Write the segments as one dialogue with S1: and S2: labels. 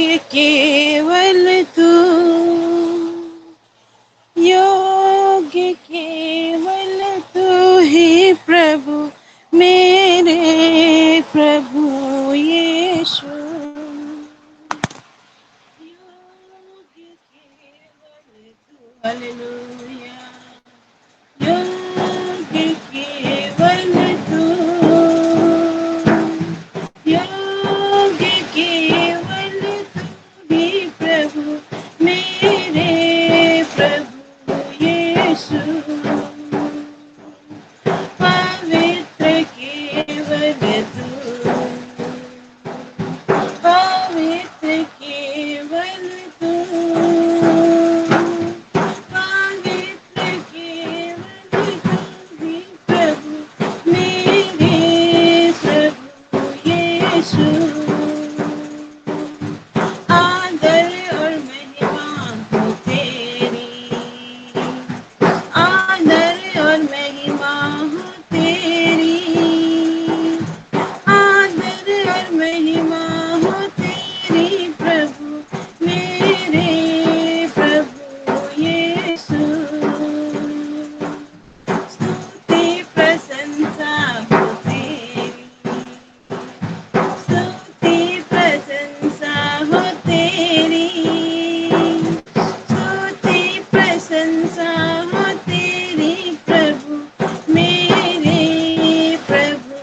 S1: योग्य केवल तू, योग्य केवल तू ही प्रभु, मेरे प्रभु यीशु। योग्य केवल तू, हालेलुया। योग्य केवल तू, योग्य केवल तू ही प्रभु, मेरे प्रभु यीशु। पवित्र केवल तू, पवित्र केवल तू, पवित्र केवल तू ही प्रभु, मेरे प्रभु यीशु। आदर और महिमा हो तेरी, आदर और महिमा हो तेरी, आदर और महिमा हो तेरी प्रभु, मेरे प्रभु यीशु। स्तुति प्रशंसा हो तेरी, स्तुति प्रशंसा हो तेरी, स्तुति प्रशंसा हो तेरी प्रभु, मेरे प्रभु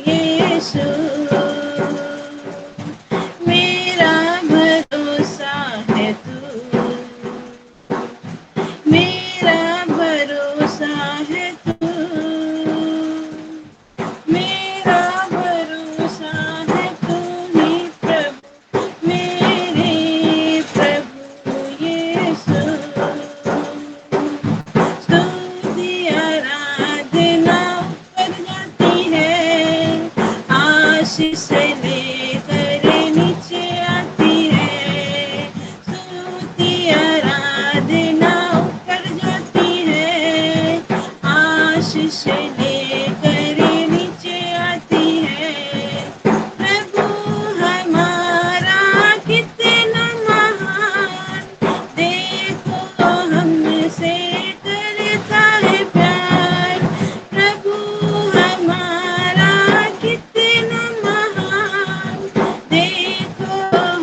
S1: यीशु। मेरा भरोसा है तू, मेरा भरोसा है तू, मेरा भरोसा है तू ही प्रभु, मेरे प्रभु यीशु। स्तुति आराधना ऊपर जाती है, आशीष लेकर नीचे आती है। स्तुति आराधना ऊपर जाती है, आशीष लेकर नीचे आती है। प्रभु हमारा कितना महान, देखो हमसे करता है प्यार। प्रभु हमारा कितना महान, देखो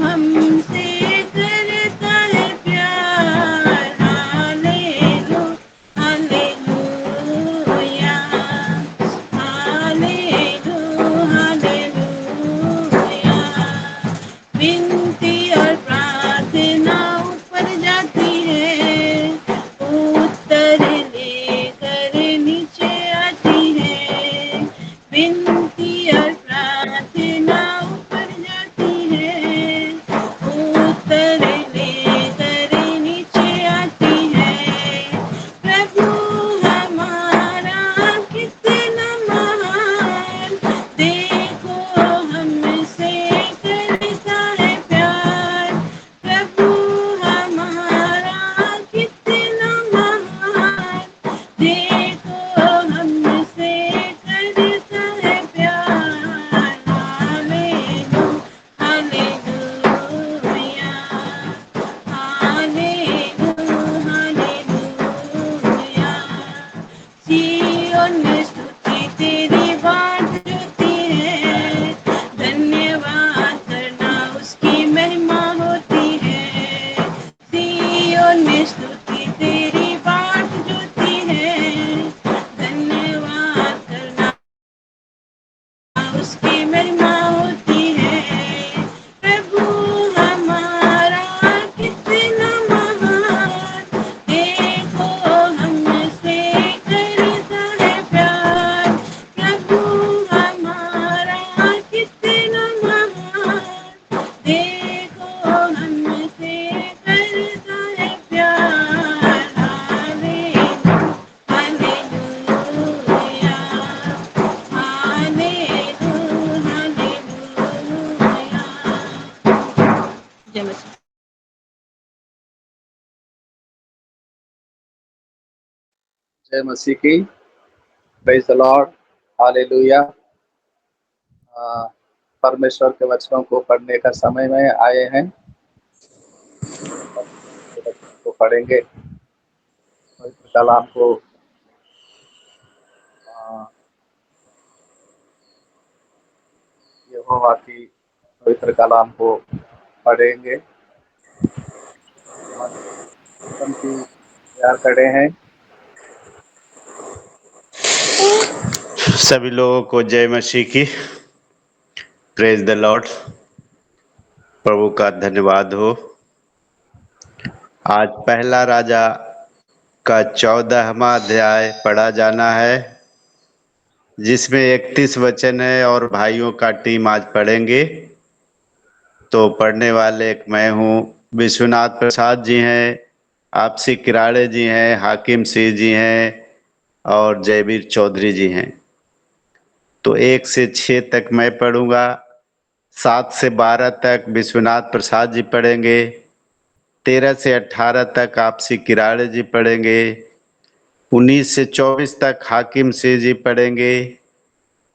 S1: हमसे करता है प्यार। Hallelujah, hallelujah, hallelujah. विनती और प्रार्थना ऊपर जाती है, उत्तर लेकर नीचे आती है। विनती और प्रार्थना ऊपर जाती है, उत्तर लेकर नीचे आती है। प्रभु हमारा कितना महान, देखो हमसे करता है प्यार। प्रभु हमारा कितना महान, देखो हमसे करता है प्यार। Hallelujah, hallelujah, hallelujah. सिय्योन में स्तुति तेरी बाट जोती है, धन्यवाद करना उसकी महिमा होती है। सिय्योन में स्तुति तेरी बाट जोती है, धन्यवाद करना उसकी महिमा होती है। प्रभु हमारा कितना महान, देखो हमसे करता है प्यार। प्रभु हमारा कितना महान, देखो हमसे करता है प्यार। हालेलुया, हालेलुया, जय मसीह।
S2: जय मसीह की। Praise the Lord, hallelujah. परमेश्वर के वचनों को पढ़ने का समय में आए हैं। पढ़ेंगे पवित्र कलाम को। यहोवा की पवित्र कलाम को पढ़ेंगे। हम की तैयार खड़े हैं।
S3: सभी लोगों को जय मसीह की। Praise the Lord. प्रभु का धन्यवाद हो। आज पहला राजा का 14वां अध्याय पढ़ा जाना है, जिसमें 31 वचन है और भाइयों का टीम आज पढ़ेंगे। तो पढ़ने वाले एक मैं हूँ, विश्वनाथ प्रसाद जी हैं, आपसी किराड़े जी हैं, हाकिम सिंह जी हैं और जयवीर चौधरी जी हैं। तो 1 से 6 तक मैं पढ़ूंगा, 7 से 12 तक विश्वनाथ प्रसाद जी पढ़ेंगे, 13 से 18 तक आपसी किराड़े जी पढ़ेंगे, 19 से 24 तक हाकिम सिंह जी पढ़ेंगे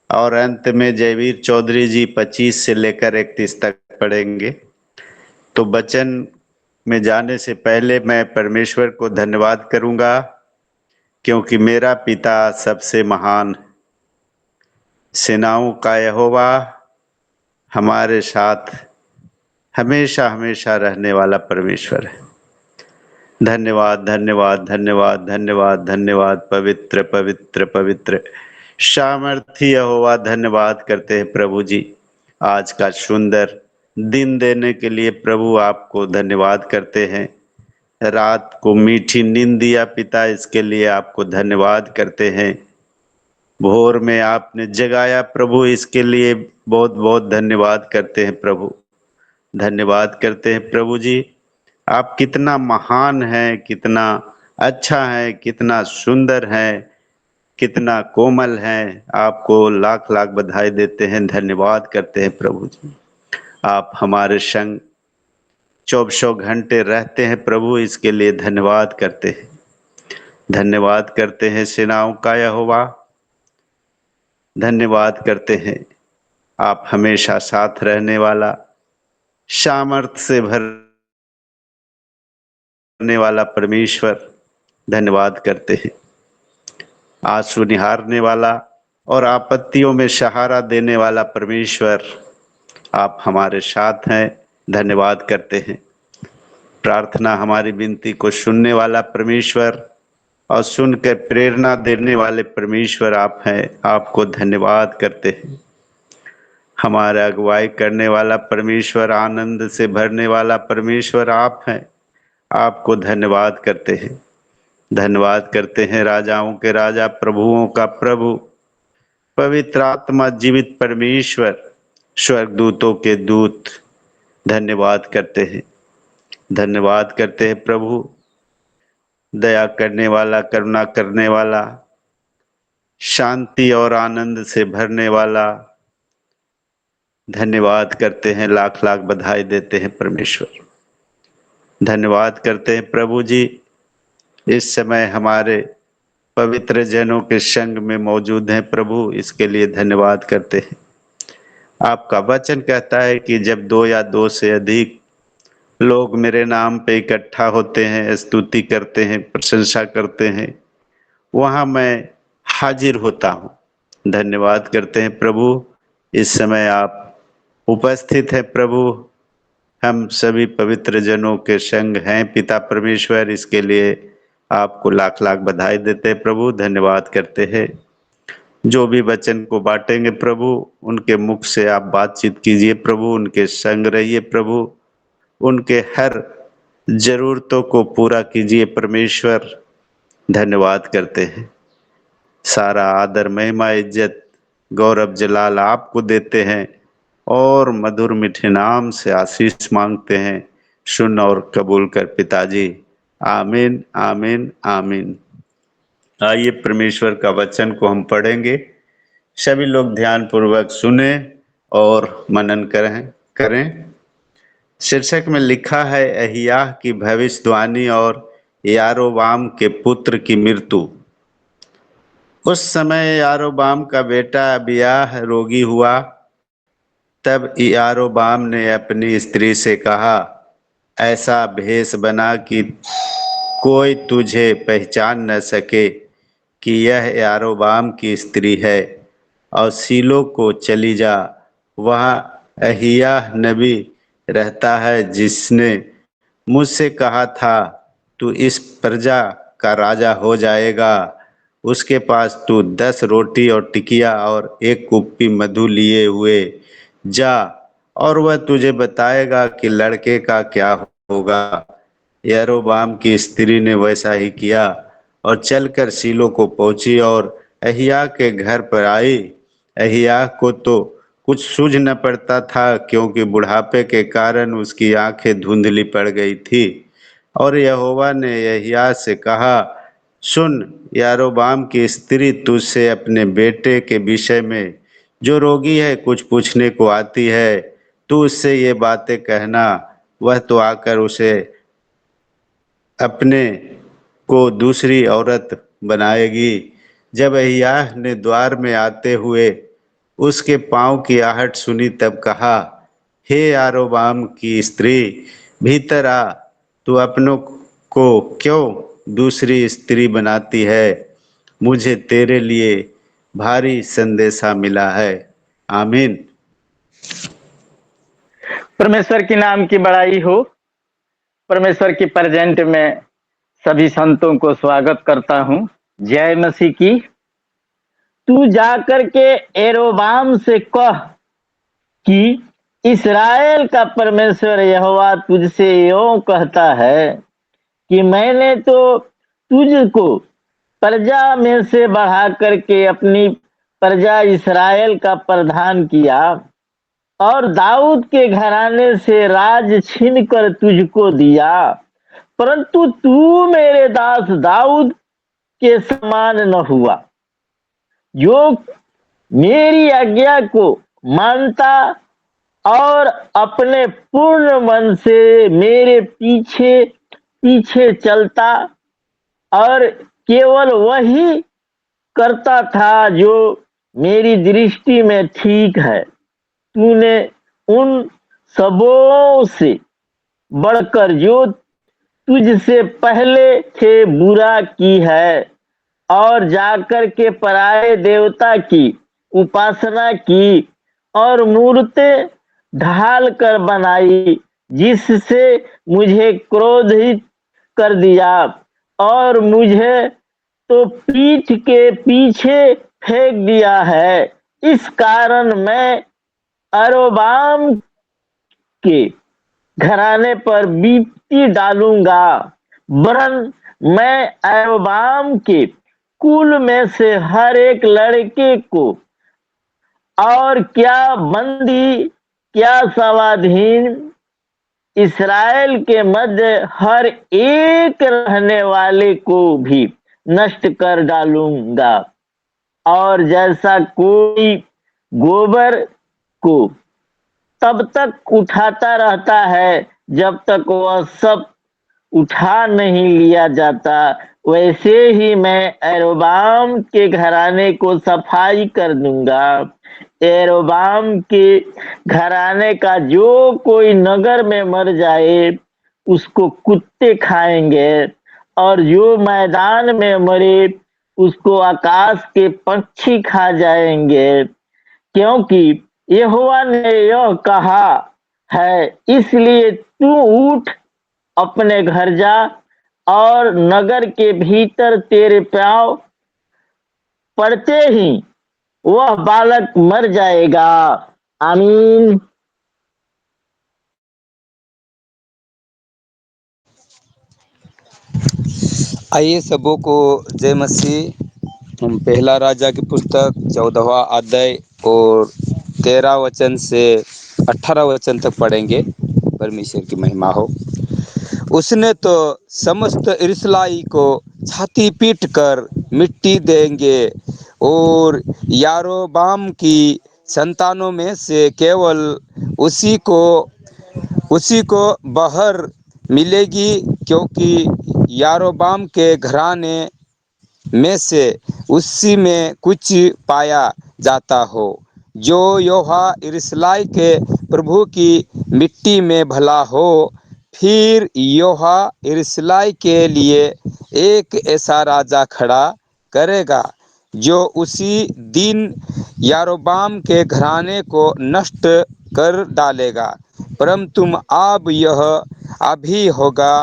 S3: और अंत में जयवीर चौधरी जी 25 से लेकर 31 तक पढ़ेंगे। तो वचन में जाने से पहले मैं परमेश्वर को धन्यवाद करूंगा, क्योंकि मेरा पिता सबसे महान, सेनाओं का यहोवा हमारे साथ हमेशा हमेशा रहने वाला परमेश्वर है। धन्यवाद धन्यवाद धन्यवाद धन्यवाद धन्यवाद। पवित्र पवित्र पवित्र सामर्थी यहोवा, धन्यवाद करते हैं प्रभु जी, आज का सुंदर दिन देने के लिए प्रभु आपको धन्यवाद करते हैं। रात को मीठी नींद दिया पिता, इसके लिए आपको धन्यवाद करते हैं। भोर में आपने जगाया प्रभु, इसके लिए बहुत बहुत धन्यवाद करते हैं प्रभु। धन्यवाद करते हैं प्रभु जी, आप कितना महान हैं, कितना अच्छा है, कितना सुंदर है, कितना कोमल है। आपको लाख लाख बधाई देते हैं, धन्यवाद करते हैं प्रभु जी। आप हमारे संग 24 घंटे रहते हैं प्रभु, इसके लिए धन्यवाद करते हैं। धन्यवाद करते हैं सेनाओं का यहोवा, धन्यवाद करते हैं आप हमेशा साथ रहने वाला, सामर्थ से भरने वाला परमेश्वर। धन्यवाद करते हैं आंसू निहारने वाला और आपत्तियों में सहारा देने वाला परमेश्वर, आप हमारे साथ हैं। धन्यवाद करते हैं प्रार्थना हमारी विनती को सुनने वाला परमेश्वर और सुनकर प्रेरणा देने वाले परमेश्वर आप हैं। आपको धन्यवाद करते हैं। हमारा अगुवाई करने वाला परमेश्वर, आनंद से भरने वाला परमेश्वर आप हैं। आपको धन्यवाद करते हैं। धन्यवाद करते हैं राजाओं के राजा, प्रभुओं का प्रभु, पवित्र आत्मा जीवित परमेश्वर, स्वर्गदूतों के दूत। धन्यवाद करते हैं। धन्यवाद करते हैं प्रभु, दया करने वाला, करुणा करने वाला, शांति और आनंद से भरने वाला। धन्यवाद करते हैं, लाख लाख बधाई देते हैं परमेश्वर। धन्यवाद करते हैं प्रभु जी, इस समय हमारे पवित्र जनों के संग में मौजूद हैं प्रभु, इसके लिए धन्यवाद करते हैं। आपका वचन कहता है कि जब 2 या 2 से अधिक लोग मेरे नाम पे इकट्ठा होते हैं, स्तुति करते हैं, प्रशंसा करते हैं, वहाँ मैं हाजिर होता हूँ। धन्यवाद करते हैं प्रभु, इस समय आप उपस्थित हैं प्रभु, हम सभी पवित्र जनों के संग हैं पिता परमेश्वर, इसके लिए आपको लाख लाख बधाई देते हैं प्रभु। धन्यवाद करते हैं। जो भी वचन को बांटेंगे प्रभु, उनके मुख से आप बातचीत कीजिए प्रभु, उनके संग रहिए प्रभु, उनके हर जरूरतों को पूरा कीजिए परमेश्वर। धन्यवाद करते हैं। सारा आदर, महिमा, इज्जत, गौरव, जलाल आपको देते हैं और मधुर मीठे नाम से आशीष मांगते हैं। सुन और कबूल कर पिताजी। आमीन आमीन आमीन। आइए परमेश्वर का वचन को हम पढ़ेंगे। सभी लोग ध्यान पूर्वक सुने और मनन करें। शीर्षक में लिखा है अहिय्याह की भविष्यवाणी और यारोबाम के पुत्र की मृत्यु। उस समय यारोबाम का बेटा अबिय्याह रोगी हुआ। तब यारोबाम ने अपनी स्त्री से कहा, ऐसा भेष बना कि कोई तुझे पहचान न सके कि यह यारोबाम की स्त्री है, और सीलो को चली जा, वहाँ अहिय्याह नबी रहता है, जिसने मुझसे कहा था तू इस प्रजा का राजा हो जाएगा। उसके पास तू 10 रोटी और टिकिया और 1 कुप्पी मधु लिए हुए जा, और वह तुझे बताएगा कि लड़के का क्या होगा। यारोबाम की स्त्री ने वैसा ही किया और चलकर शीलो को पहुंची और अहिय्याह के घर पर आई। अहिय्याह को तो कुछ सूझ न पड़ता था, क्योंकि बुढ़ापे के कारण उसकी आंखें धुंधली पड़ गई थी। और यहोवा ने अहिय्याह से कहा, सुन, यारोबाम की स्त्री तुझसे अपने बेटे के विषय में, जो रोगी है, कुछ पूछने को आती है। तू उससे ये बातें कहना, वह तो आकर उसे अपने को दूसरी औरत बनाएगी। जब अहिय्याह ने द्वार में आते हुए उसके पाँव की आहट सुनी, तब कहा, हे यारोबाम की स्त्री, भीतर आ। तू अपनों को क्यों दूसरी स्त्री बनाती है? मुझे तेरे लिए भारी संदेशा मिला है। आमीन।
S4: परमेश्वर के नाम की बड़ाई हो। परमेश्वर की प्रेजेंट में सभी संतों को स्वागत करता हूं। जय मसीह की। तू जाकर के एरोबाम से कह कि इस्राएल का परमेश्वर यहोवा तुझसे यूं कहता है कि मैंने तो तुझको प्रजा में से बढ़ा करके अपनी प्रजा इस्राएल का प्रधान किया, और दाऊद के घराने से राज छीन कर तुझको दिया, परंतु तू मेरे दास दाऊद के समान न हुआ, जो मेरी आज्ञा को मानता और अपने पूर्ण मन से मेरे पीछे पीछे चलता, और केवल वही करता था जो मेरी दृष्टि में ठीक है। तूने उन सबों से बढ़कर जो तुझसे पहले थे बुरा की है, और जाकर के पराये देवता की उपासना की और मूर्तें ढाल कर बनाई, जिससे मुझे क्रोधित कर दिया, और मुझे तो पीठ के पीछे फेंक दिया है। इस कारण मैं अरोबाम के घराने पर विपत्ति डालूंगा, वरन मैं अरोबाम के कुल में से हर एक लड़के को, और क्या बंदी क्या स्वाधीन, इस्राएल के मध्य हर एक रहने वाले को भी नष्ट कर डालूंगा। और जैसा कोई गोबर को तब तक उठाता रहता है जब तक वह सब उठा नहीं लिया जाता, वैसे ही मैं एरोबाम के घराने को सफाई कर दूंगा। एरोबाम के घराने का जो कोई नगर में मर जाए उसको कुत्ते खाएंगे, और जो मैदान में मरे उसको आकाश के पक्षी खा जाएंगे, क्योंकि यहोवा ने यह कहा है। इसलिए तू उठ, अपने घर जा, और नगर के भीतर तेरे पांव पड़ते ही वह बालक मर जाएगा। आमीन।
S5: आइए सबों को जय मसीह। हम पहला राजा की पुस्तक 14वां अध्याय और 13 वचन से 18 वचन तक पढ़ेंगे। परमेश्वर की महिमा हो। उसने तो समस्त इस्राएली को छाती पीट कर मिट्टी देंगे, और यारोबाम की संतानों में से केवल उसी को बहर मिलेगी, क्योंकि यारोबाम के घराने में से उसी में कुछ पाया जाता हो, जो यहोवा इस्राएल के प्रभु की मिट्टी में भला हो। फिर यहोवा यरूशलेम के लिए एक ऐसा राजा खड़ा करेगा जो उसी दिन यारोबाम के घराने को नष्ट कर डालेगा, परंतु अब यह अभी होगा,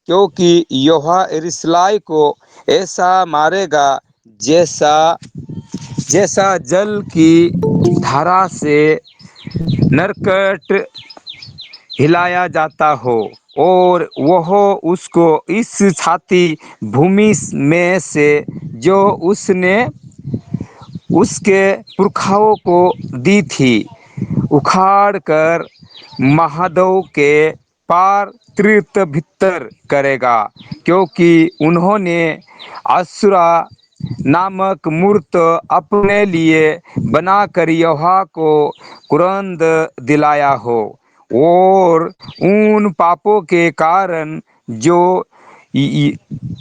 S5: क्योंकि यहोवा यरूशलेम को ऐसा मारेगा जैसा जैसा जल की धारा से नरकट हिलाया जाता हो, और वह उसको इस छाती भूमि में से जो उसने उसके पुरखाओं को दी थी उखाड़ कर महादेव के पार तीर्थ भीतर करेगा, क्योंकि उन्होंने असुरा नामक मूर्त अपने लिए बनाकर यहोवा को कुरंद दिलाया हो, और उन पापों के कारण जो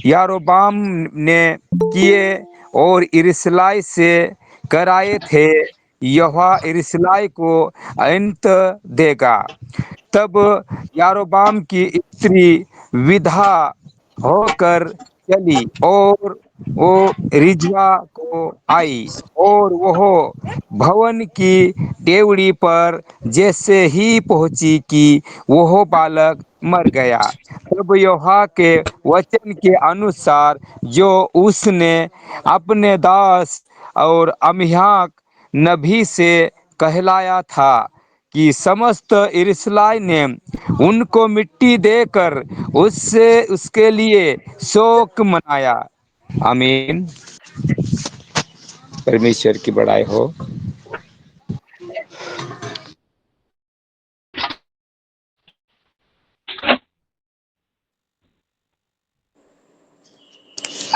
S5: यारोबाम ने किए और यरूशलेम से कराए थे, यहोवा यरूशलेम को अंत देगा। तब यारोबाम की स्त्री विधा होकर चली और वो रिजवा को आई, और वह भवन की डेवड़ी पर जैसे ही पहुंची कि वह बालक मर गया। तब यहोवा के वचन के अनुसार जो उसने अपने दास और अमिय्याह नबी से कहलाया था कि समस्त यरूशलेम ने उनको मिट्टी देकर उससे उसके लिए शोक मनाया। आमीन। परमेश्वर की बड़ाई हो।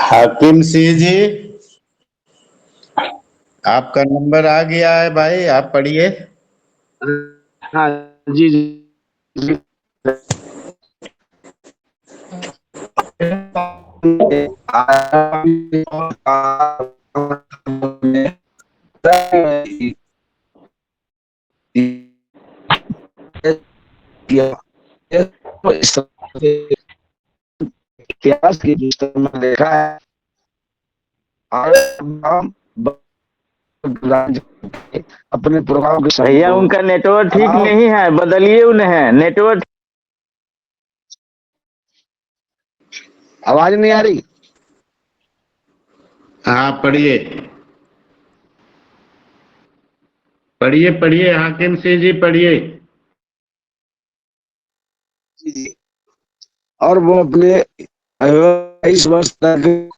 S3: हाकिम सिंह जी, आपका नंबर आ गया है भाई, आप पढ़िए।
S6: हाँ जी जी। इतिहास की पुस्तक में देखा है अपने पुरखाओं के
S4: भैया उनका नेटवर्क ठीक नहीं है, बदलिए उन्हें नेटवर्क।
S6: आवाज नहीं आ रही?
S3: हाँ पढ़िए पढ़िए पढ़िए, हाकिम सिंह जी पढ़िए।
S6: और वो अपने 22 वर्ष तक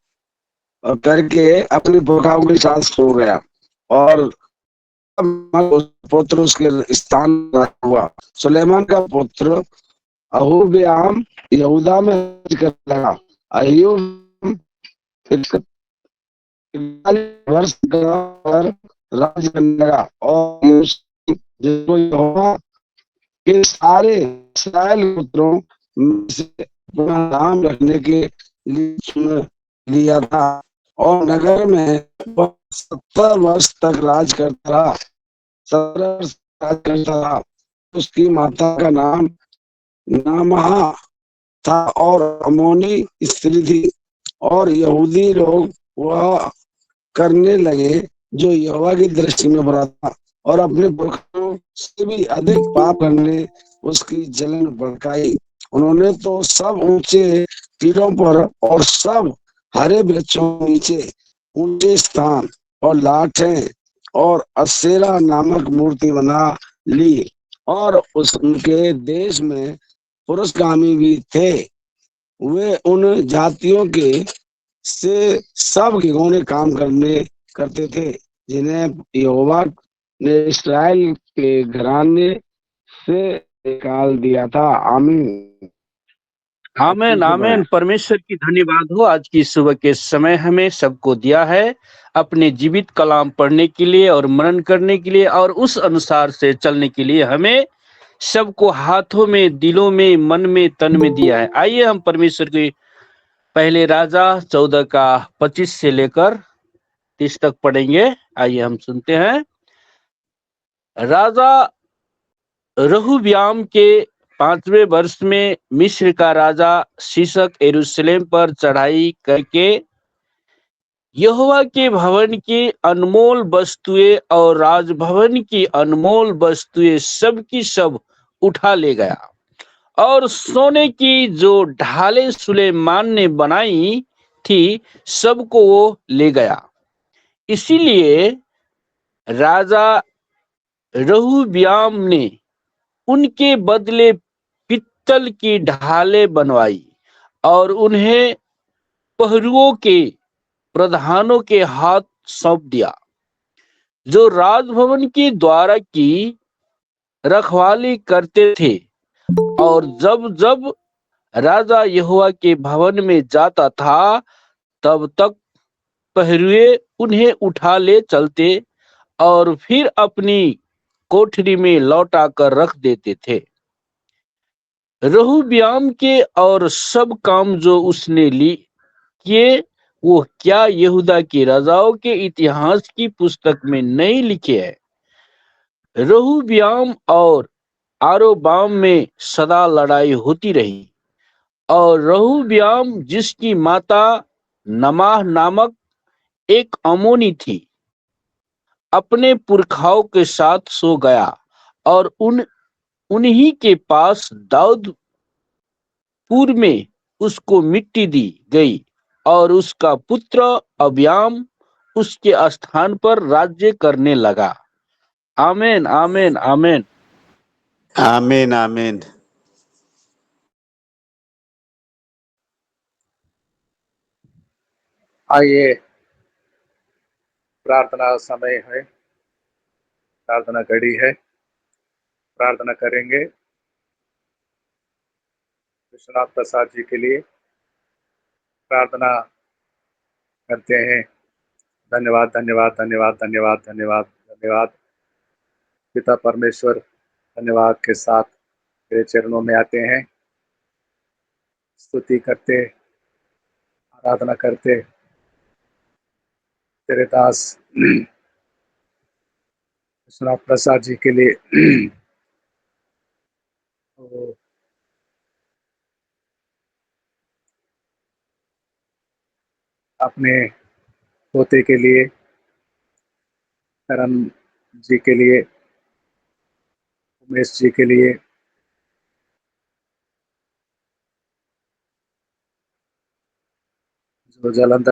S6: करके अपने पुरखाओं के साथ सो गया, और पुत्र उसके स्थान हुआ। सुलेमान का पुत्र अहूबयाम यहूदा में करने लगा। अय्यूब 41 वर्ष पर राज करने लगा, और जिसको यहोवा के सारे इस्राएल पुत्रों में से अपना नाम रखने के लिए चुन लिया था, और नगर में 70 वर्ष तक राज करता रहा। 70 वर्ष राज करता रहा। उसकी माता का नाम नामाह था और अमोनी स्त्री थी, और यहूदी लोग वह करने लगे जो यहोवा की दृष्टि में बुरा था, और अपने पुरखों से भी अधिक पाप करने उसकी जलन भड़काई। उन्होंने तो सब ऊंचे टीलों पर और सब हरे वृक्षों के नीचे ऊंचे स्थान और लाठें और असेरा नामक मूर्ति बना ली, और उनके देश में पुरुषगामी भी थे। वे उन जातियों के से सब घिनौने काम करते थे जिन्हें यहोवा ने इस्राएल के घराने से निकाल दिया था। आमीन।
S1: आमीन आमीन। परमेश्वर की धन्यवाद हो, आज की सुबह के समय हमें सबको दिया है अपने जीवित कलाम पढ़ने के लिए और मनन करने के लिए, और उस अनुसार से चलने के लिए हमें सबको हाथों में, दिलों में, मन में, तन में दिया है। आइए हम परमेश्वर के पहले राजा 14 का 25 से लेकर 30 तक पढ़ेंगे। आइए हम सुनते हैं। राजा रहूब्याम के 5वें वर्ष में मिस्र का राजा शीशक यरूशलेम पर चढ़ाई करके यहोवा के भवन की अनमोल वस्तुएं और राजभवन की अनमोल वस्तुएं सब की सब उठा ले गया, और सोने की जो ढालें सुलेमान ने बनाई थी सबको वो ले गया। इसीलिए राजा रहुब्याम ने उनके बदले पित्तल की ढालें बनवाई और उन्हें पहरुओं के प्रधानों के हाथ सौंप दिया, जो राजभवन की द्वार की रखवाली करते थे। और जब जब राजा यहोवा के भवन में जाता था तब तक पहरुए उन्हें उठा ले चलते और फिर अपनी कोठरी में लौटा कर रख देते थे। रहुब्याम के और सब काम जो उसने किए वो क्या यहूदा के राजाओं के इतिहास की पुस्तक में नहीं लिखे हैं? रहुब्याम और आरोबाम में सदा लड़ाई होती रही, और रहुब्याम जिसकी माता नमाह नामक एक अमोनी थी अपने पुरखाओं के साथ सो गया, और उन्हीं के पास दाऊदपुर में उसको मिट्टी दी गई, और उसका पुत्र अब्याम उसके स्थान पर राज्य करने लगा। आमीन आमीन आमीन।
S3: आमीन आमीन।
S2: आइए, प्रार्थना समय है, प्रार्थना घड़ी है, प्रार्थना करेंगे विश्वनाथ प्रसाद जी के लिए। प्रार्थना करते हैं। धन्यवाद धन्यवाद धन्यवाद धन्यवाद धन्यवाद धन्यवाद पिता परमेश्वर, धन्यवाद के साथ तेरे चरणों में आते हैं, स्तुति करते, आराधना करते। तेरे दास विश्वनाथ प्रसाद जी के लिए वो अपने पोते के लिए, करण जी के लिए, उमेश जी के लिए, जो जालंधर